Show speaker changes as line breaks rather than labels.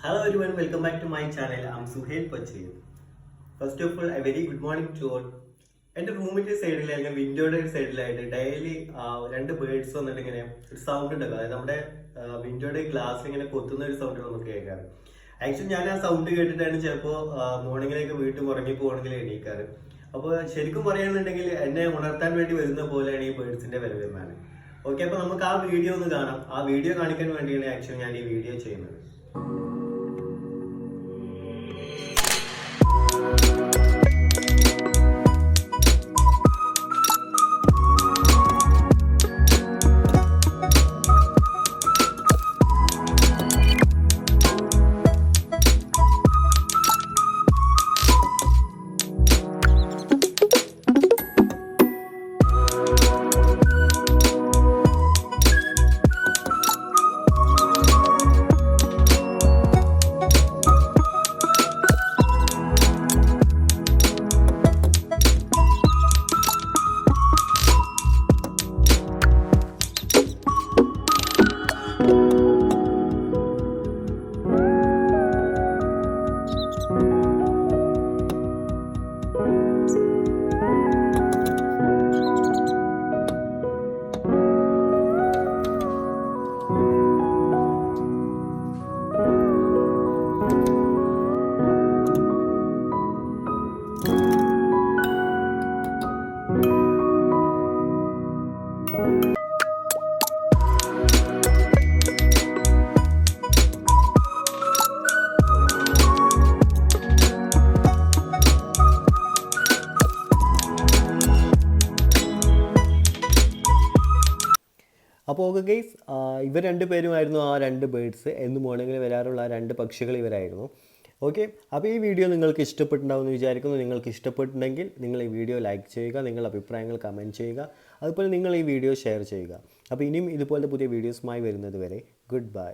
Hello everyone, welcome back to my channel. I'm Suhail Pachir. First of all, a very good morning to all. എൻ്റെ റൂമിൻ്റെ സൈഡിൽ അല്ലെങ്കിൽ വിൻഡോയുടെ സൈഡിലായിട്ട് daily രണ്ട് birds വന്നിട്ട് ഇങ്ങനെ ഒരു സൗണ്ട് ഉണ്ടല്ലോ, അതായത് നമ്മുടെ വിൻഡോയുടെ ഗ്ലാസ്സിൽ ഇങ്ങനെ കൊത്തുന്ന ഒരു സൗണ്ട് നമുക്ക് കേൾക്കാറ്. ആക്ച്വലി ഞാൻ ആ സൗണ്ട് കേട്ടിട്ടാണ് ചിലപ്പോൾ മോർണിംഗിലേക്ക് വീട്ടിൽ ഉറങ്ങി പോകണമെങ്കിൽ എണീക്കാറ്. അപ്പോൾ ശരിക്കും പറയുകയാണെന്നുണ്ടെങ്കിൽ എന്നെ ഉണർത്താൻ വേണ്ടി വരുന്ന പോലെയാണ് ഈ ബേർഡ്സിന്റെ വരവെന്നാണ്. ഓക്കെ, അപ്പോൾ നമുക്ക് ആ വീഡിയോ ഒന്ന് കാണാം. ആ വീഡിയോ കാണിക്കാൻ വേണ്ടിയാണ് ആക്ച്വലി ഞാൻ ഈ വീഡിയോ ചെയ്യുന്നത്. അപ്പോൾ ഓക്കെ ഗൈസ്, ഇവർ രണ്ട് പേരുമായിരുന്നു ആ രണ്ട് ബേർഡ്സ്. എന്ന് മോർണിംഗിൽ വരാറുള്ള ആ രണ്ട് പക്ഷികൾ ഇവരായിരുന്നു. ഓക്കെ, അപ്പോൾ ഈ വീഡിയോ നിങ്ങൾക്ക് ഇഷ്ടപ്പെട്ടിട്ടുണ്ടാവും എന്ന് വിചാരിക്കുന്നു. നിങ്ങൾക്ക് ഇഷ്ടപ്പെട്ടിട്ടുണ്ടെങ്കിൽ നിങ്ങൾ ഈ വീഡിയോ ലൈക്ക് ചെയ്യുക, നിങ്ങളുടെ അഭിപ്രായങ്ങൾ കമൻറ്റ് ചെയ്യുക, അതുപോലെ നിങ്ങൾ ഈ വീഡിയോ ഷെയർ ചെയ്യുക. അപ്പോൾ ഇനിയും ഇതുപോലത്തെ പുതിയ വീഡിയോസുമായി വരുന്നത് വരെ ഗുഡ് ബൈ.